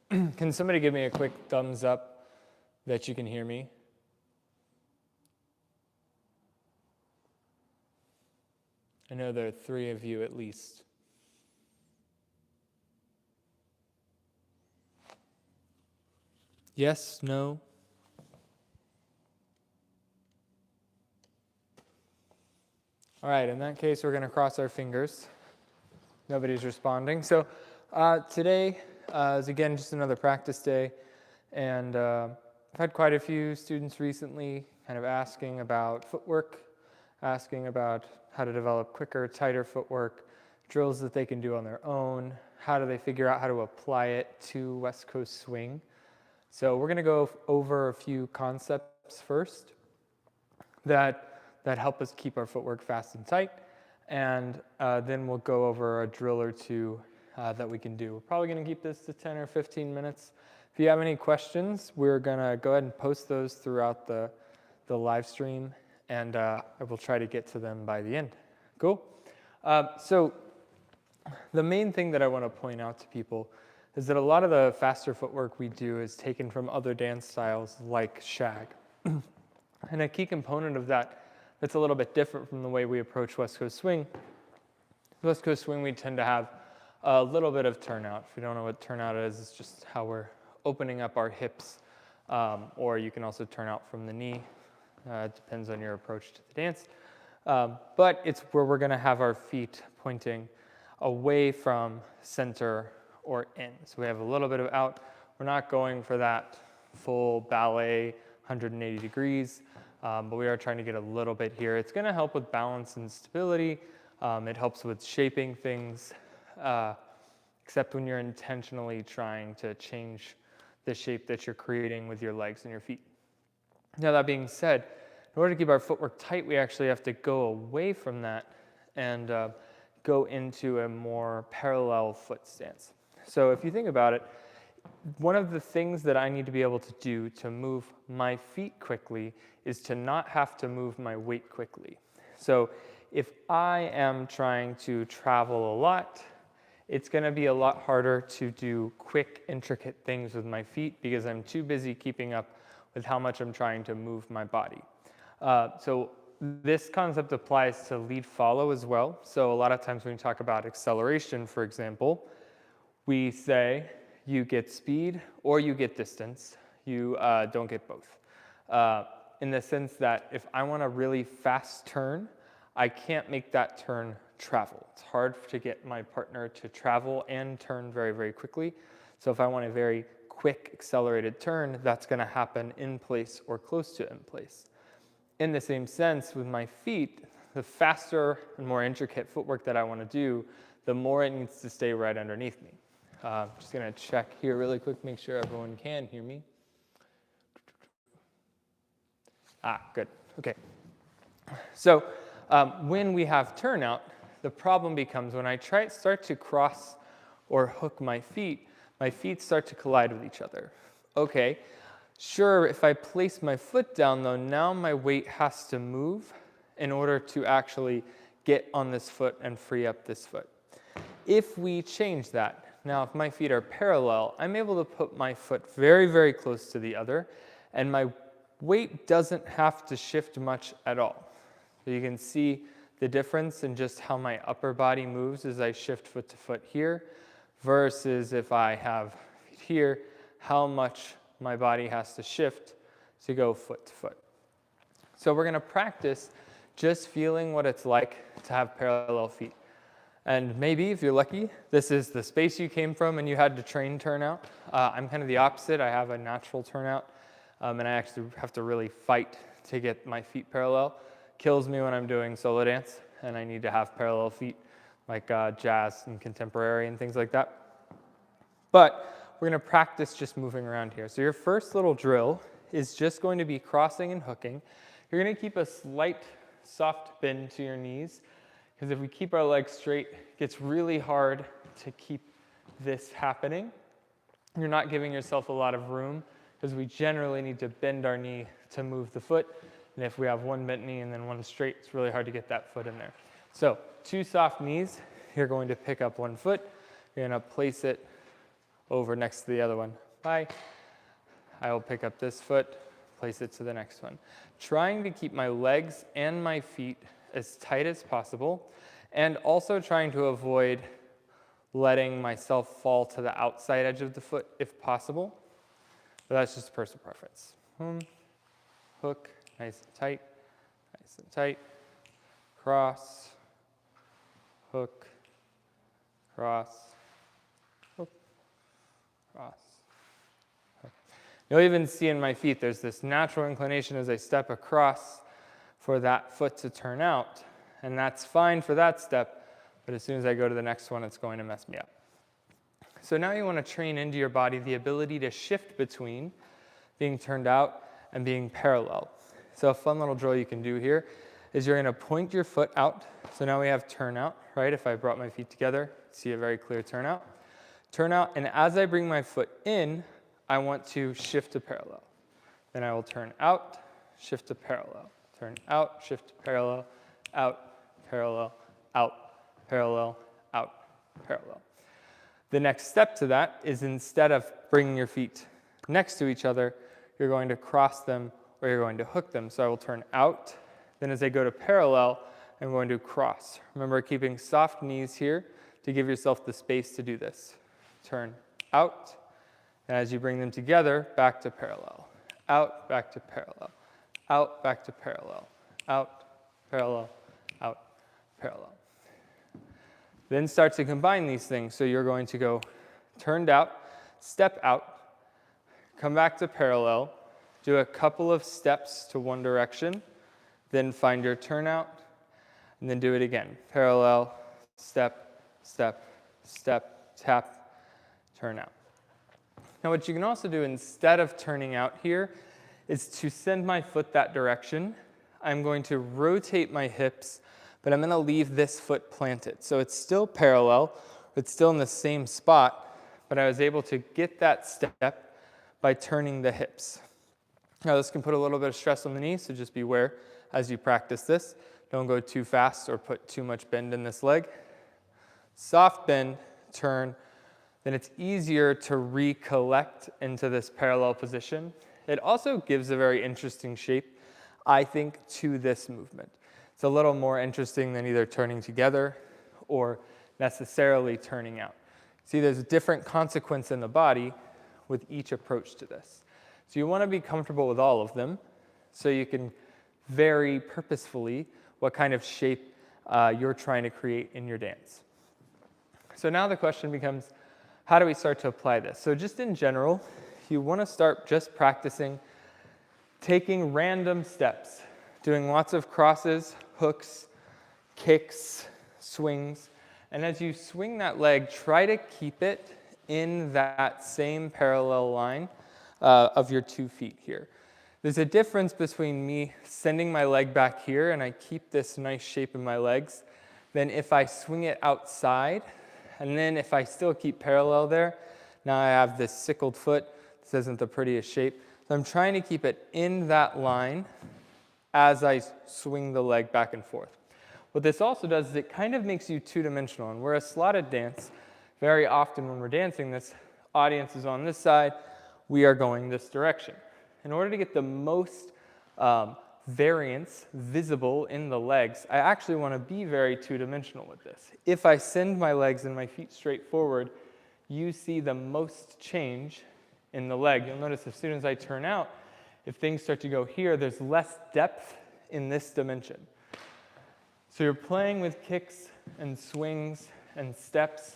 Can somebody give me a quick thumbs up that you can hear me? I know there are 3 of you at least. Yes, no? All right, in that case, we're going to cross our fingers. Nobody's responding. So today is, again, just another practice day. And I've had quite a few students recently kind of asking about footwork, asking about how to develop quicker, tighter footwork, drills that they can do on their own, how do they figure out how to apply it to West Coast swing. So we're going to go over a few concepts first that help us keep our footwork fast and tight, and then we'll go over a drill or two that we can do. We're probably going to keep this to 10 or 15 minutes. If you have any questions, we're going to go ahead and post those throughout the live stream, and I will try to get to them by the end. Cool? So the main thing that I want to point out to people is that a lot of the faster footwork we do is taken from other dance styles like shag. And a key component of that that's a little bit different from the way we approach West Coast swing. West Coast swing, we tend to have a little bit of turnout. If you don't know what turnout is, it's just how we're opening up our hips, or you can also turn out from the knee. It depends on your approach to the dance. But it's where we're going to have our feet pointing away from center or in. So we have a little bit of out. We're not going for that full ballet 180 degrees, but we are trying to get a little bit here. It's going to help with balance and stability. It helps with shaping things, except when you're intentionally trying to change the shape that you're creating with your legs and your feet. Now, that being said, in order to keep our footwork tight, we actually have to go away from that and go into a more parallel foot stance. So if you think about it, one of the things that I need to be able to do to move my feet quickly is to not have to move my weight quickly. So if I am trying to travel a lot, it's going to be a lot harder to do quick, intricate things with my feet because I'm too busy keeping up with how much I'm trying to move my body. So this concept applies to lead follow as well. So a lot of times when we talk about acceleration, for example, we say you get speed or you get distance. You don't get both. In the sense that if I want a really fast turn, I can't make that turn travel. It's hard to get my partner to travel and turn very, very quickly. So if I want a very quick accelerated turn, that's going to happen in place or close to in place. In the same sense, with my feet, the faster and more intricate footwork that I want to do, the more it needs to stay right underneath me. Just going to check here really quick, make sure everyone can hear me. Good. Okay. So when we have turnout, the problem becomes when I start to cross or hook my feet start to collide with each other. Okay. Sure, if I place my foot down, though, now my weight has to move in order to actually get on this foot and free up this foot. If we change that, now if my feet are parallel, I'm able to put my foot very, very close to the other, and my weight doesn't have to shift much at all. So you can see the difference in just how my upper body moves as I shift foot to foot here, versus if I have feet here, how much my body has to shift to go foot to foot. So we're going to practice just feeling what it's like to have parallel feet. And maybe, if you're lucky, this is the space you came from and you had to train turnout. I'm kind of the opposite. I have a natural turnout, and I actually have to really fight to get my feet parallel. Kills me when I'm doing solo dance, and I need to have parallel feet, like jazz and contemporary and things like that. But we're going to practice just moving around here. So your first little drill is just going to be crossing and hooking. You're going to keep a slight soft bend to your knees, because if we keep our legs straight, it gets really hard to keep this happening. You're not giving yourself a lot of room, because we generally need to bend our knee to move the foot. And if we have one bent knee and then one straight, it's really hard to get that foot in there. So 2 soft knees, you're going to pick up one foot. You're going to place it over next to the other one. Bye. I will pick up this foot, place it to the next one. Trying to keep my legs and my feet as tight as possible, and also trying to avoid letting myself fall to the outside edge of the foot if possible. But that's just personal preference. Hook, nice and tight, cross, hook, cross, hook, cross. Hook. You'll even see in my feet there's this natural inclination as I step across for that foot to turn out, and that's fine for that step, but as soon as I go to the next one, it's going to mess me up. So now you want to train into your body the ability to shift between being turned out and being parallel. So a fun little drill you can do here is you're going to point your foot out. So now we have turn out, right? If I brought my feet together, see a very clear turn out. Turn out, and as I bring my foot in, I want to shift to parallel. Then I will turn out, shift to parallel. Turn out, shift to parallel, out, parallel, out, parallel, out, parallel. The next step to that is instead of bringing your feet next to each other, you're going to cross them or you're going to hook them. So I will turn out. Then as I go to parallel, I'm going to cross. Remember keeping soft knees here to give yourself the space to do this. Turn out. And as you bring them together, back to parallel. Out, back to parallel. Out, back to parallel. Out, parallel, out, parallel. Then start to combine these things. So you're going to go turned out, step out, come back to parallel, do a couple of steps to one direction, then find your turnout, and then do it again. Parallel, step, step, step, tap, turn out. Now what you can also do instead of turning out here is to send my foot that direction. I'm going to rotate my hips, but I'm going to leave this foot planted. So it's still parallel, it's still in the same spot, but I was able to get that step by turning the hips. Now this can put a little bit of stress on the knees, so just beware as you practice this. Don't go too fast or put too much bend in this leg. Soft bend, turn, then it's easier to recollect into this parallel position. It also gives a very interesting shape, I think, to this movement. It's a little more interesting than either turning together or necessarily turning out. See, there's a different consequence in the body with each approach to this. So you want to be comfortable with all of them so you can vary purposefully what kind of shape you're trying to create in your dance. So now the question becomes, how do we start to apply this? So just in general, you want to start just practicing taking random steps, doing lots of crosses, hooks, kicks, swings, and as you swing that leg, try to keep it in that same parallel line of your 2 feet here. There's a difference between me sending my leg back here and I keep this nice shape in my legs than if I swing it outside, and then if I still keep parallel there, now I have this sickled foot. This isn't the prettiest shape. So I'm trying to keep it in that line as I swing the leg back and forth. What this also does is it kind of makes you two-dimensional. And we're a slotted dance. Very often when we're dancing, this audience is on this side. We are going this direction. In order to get the most variance visible in the legs, I actually want to be very two-dimensional with this. If I send my legs and my feet straight forward, you see the most change in the leg. You'll notice as soon as I turn out, if things start to go here, there's less depth in this dimension. So you're playing with kicks and swings and steps,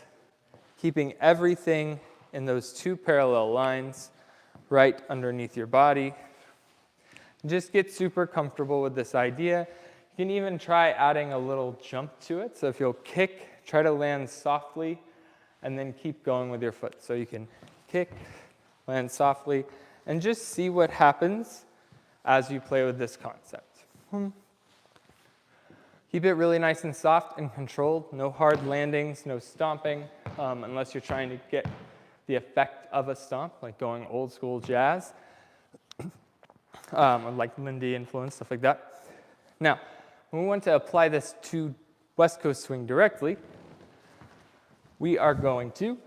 keeping everything in those 2 parallel lines right underneath your body. Just get super comfortable with this idea. You can even try adding a little jump to it. So if you'll kick, try to land softly, and then keep going with your foot. So you can kick, land softly, and just see what happens as you play with this concept. Keep it really nice and soft and controlled. No hard landings, no stomping, unless you're trying to get the effect of a stomp, like going old school jazz, or like Lindy influence, stuff like that. Now, when we want to apply this to West Coast swing directly, we are going to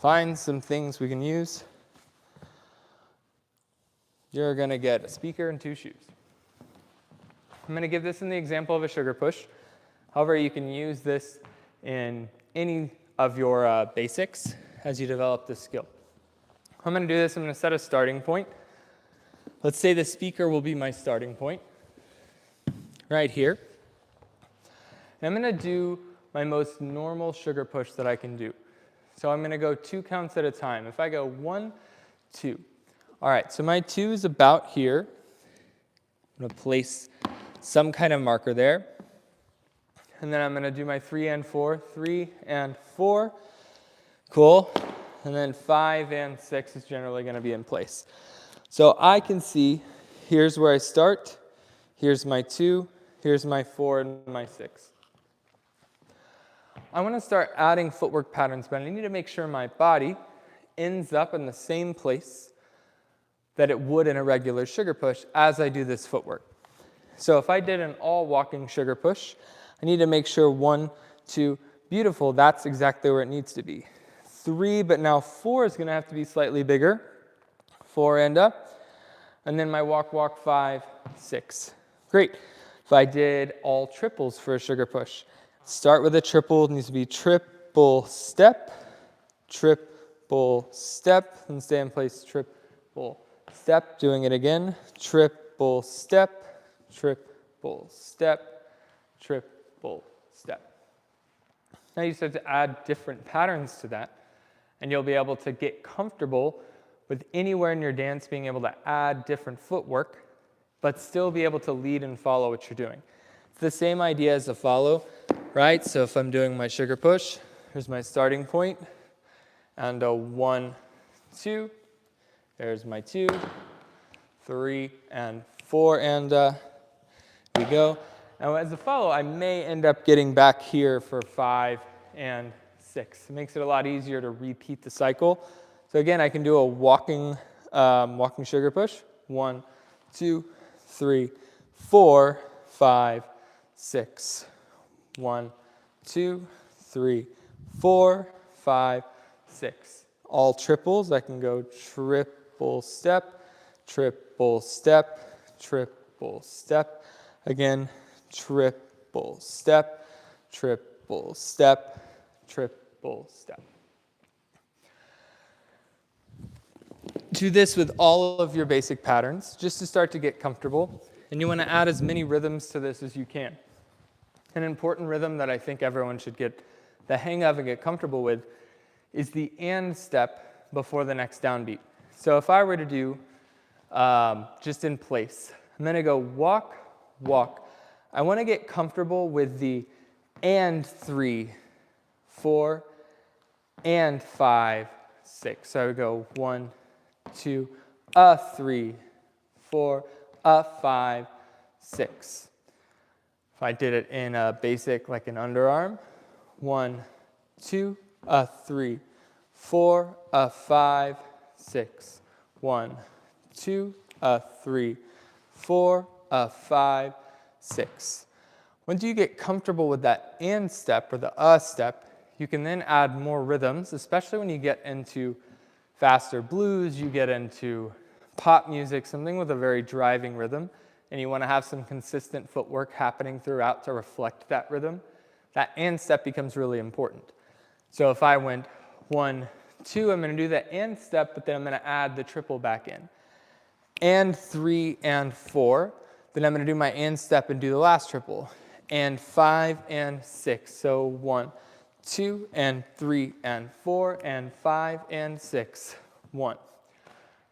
find some things we can use. You're going to get a speaker and 2 shoes. I'm going to give this in the example of a sugar push. However, you can use this in any of your basics as you develop this skill. I'm going to do this. I'm going to set a starting point. Let's say the speaker will be my starting point right here. And I'm going to do my most normal sugar push that I can do. So I'm going to go 2 counts at a time. If I go 1, 2. All right, so my 2 is about here. I'm going to place some kind of marker there. And then I'm going to do my 3 and 4. 3 and 4. Cool. And then 5 and 6 is generally going to be in place. So I can see, here's where I start. Here's my 2. Here's my 4 and my 6. I want to start adding footwork patterns, but I need to make sure my body ends up in the same place that it would in a regular sugar push as I do this footwork. So if I did an all walking sugar push, I need to make sure 1, 2, beautiful, that's exactly where it needs to be. 3, but now 4 is going to have to be slightly bigger. 4 and up. And then my walk, walk, 5, 6. Great. If I did all triples for a sugar push, start with a triple, it needs to be triple step, and stay in place, triple step, doing it again, triple step, triple step, triple step. Now you start to add different patterns to that, and you'll be able to get comfortable with anywhere in your dance being able to add different footwork, but still be able to lead and follow what you're doing. It's the same idea as a follow, right? So if I'm doing my sugar push, here's my starting point, and a 1, 2. There's my 2, 3, and 4, and we go. Now as a follow, I may end up getting back here for 5 and 6. It makes it a lot easier to repeat the cycle. So again, I can do a walking sugar push. 1, 2, 3, 4, 5, 6. 1, 2, 3, 4, 5, 6. All triples, I can go triple step, triple step, triple step. Again, triple step, triple step, triple step. Do this with all of your basic patterns just to start to get comfortable. And you want to add as many rhythms to this as you can. An important rhythm that I think everyone should get the hang of and get comfortable with is the and step before the next downbeat. So if I were to do just in place, I'm going to go walk, walk. I want to get comfortable with the and 3, 4, and 5, 6. So I would go 1, 2, 3, 4, 5, 6. If I did it in a basic, like an underarm, 1, 2, 3, 4, 5, 6. 1, 2, 3, 4, 5, 6. Once you get comfortable with that and step or the step, you can then add more rhythms, especially when you get into faster blues, you get into pop music, something with a very driving rhythm, and you want to have some consistent footwork happening throughout to reflect that rhythm. That and step becomes really important. So if I went 1, 2, I'm going to do the and step, but then I'm going to add the triple back in. And 3 and 4, then I'm going to do my and step and do the last triple. And 5 and 6, so 1, 2, and 3, and 4, and 5, and 6, 1.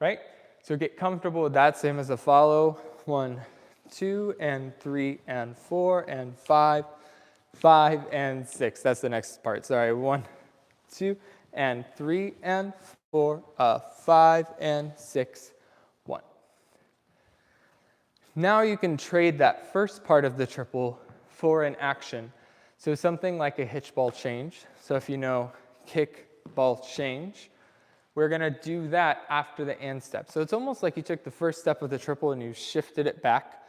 Right? So get comfortable with that, same as a follow. 1, 2, and 3, and 4, and 5, 5, and 6. That's the next part. Sorry. 1, 2, and 3, and 4, 5, and 6, 1. Now you can trade that first part of the triple for an action. So something like a hitch ball change. So if you know kick, ball, change, we're going to do that after the and step. So it's almost like you took the first step of the triple and you shifted it back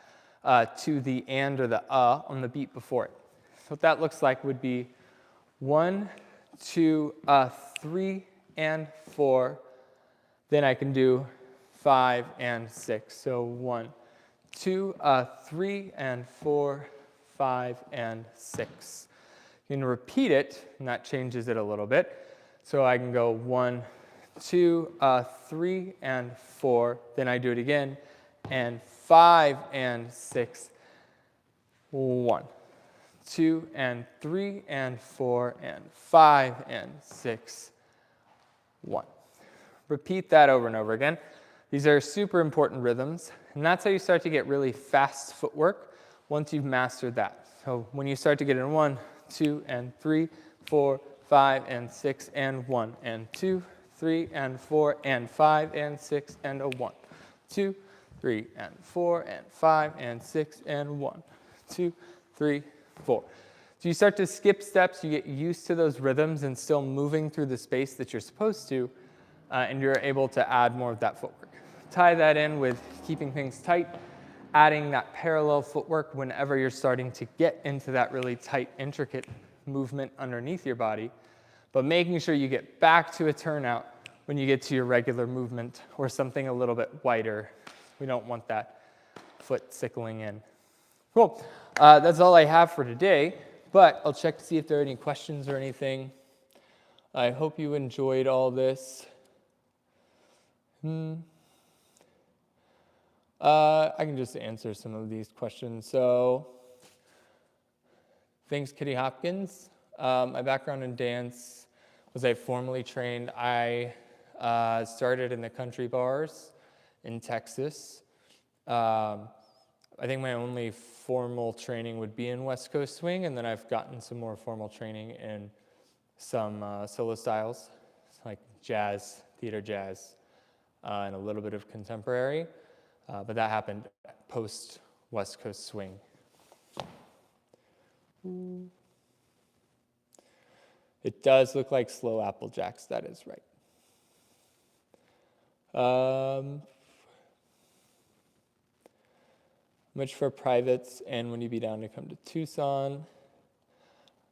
to the and or the on the beat before it. So what that looks like would be 1, 2, 3, and 4. Then I can do 5 and 6. So 1, 2, 3 and 4, 5 and 6. You can repeat it, and that changes it a little bit. So I can go 1, 2, 3 and 4. Then I do it again, and 5 and 6. 1, 2 and 3 and 4 and 5 and 6. 1. Repeat that over and over again. These are super important rhythms, and that's how you start to get really fast footwork once you've mastered that. So when you start to get in 1, 2 and 3, 4, 5 and 6 and 1 and 2, 3 and 4 and 5 and 6 and a 1, 2, 3 and 4 and 5 and 6 and 1, 2, 3, 4. So you start to skip steps, you get used to those rhythms and still moving through the space that you're supposed to, and you're able to add more of that footwork. Tie that in with keeping things tight, adding that parallel footwork whenever you're starting to get into that really tight, intricate movement underneath your body, but making sure you get back to a turnout when you get to your regular movement or something a little bit wider. We don't want that foot sickling in. Cool. That's all I have for today, but I'll check to see if there are any questions or anything. I hope you enjoyed all this. I can just answer some of these questions. So, thanks, Kitty Hopkins. My background in dance was I formally trained. I started in the country bars in Texas. I think my only formal training would be in West Coast swing, and then I've gotten some more formal training in some solo styles, like jazz, theater jazz, and a little bit of contemporary. But that happened post West Coast swing. It does look like slow Apple Jacks, that is right. Much for privates, and when you be down to come to Tucson.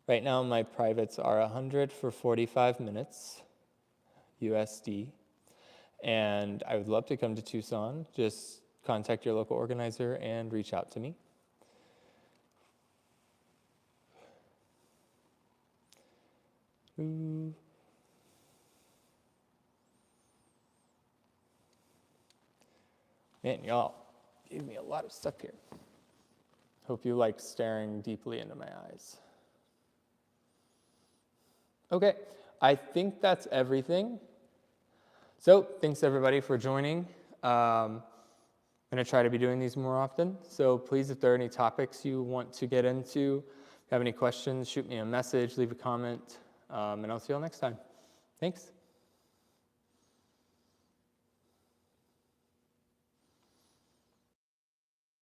Right now my privates are 100 for 45 minutes, USD. And I would love to come to Tucson. Just contact your local organizer and reach out to me. Man, y'all gave me a lot of stuff here. Hope you like staring deeply into my eyes. Okay, I think that's everything. So thanks everybody for joining. I'm going to try to be doing these more often. So please, if there are any topics you want to get into, if you have any questions, shoot me a message, leave a comment, and I'll see you all next time. Thanks.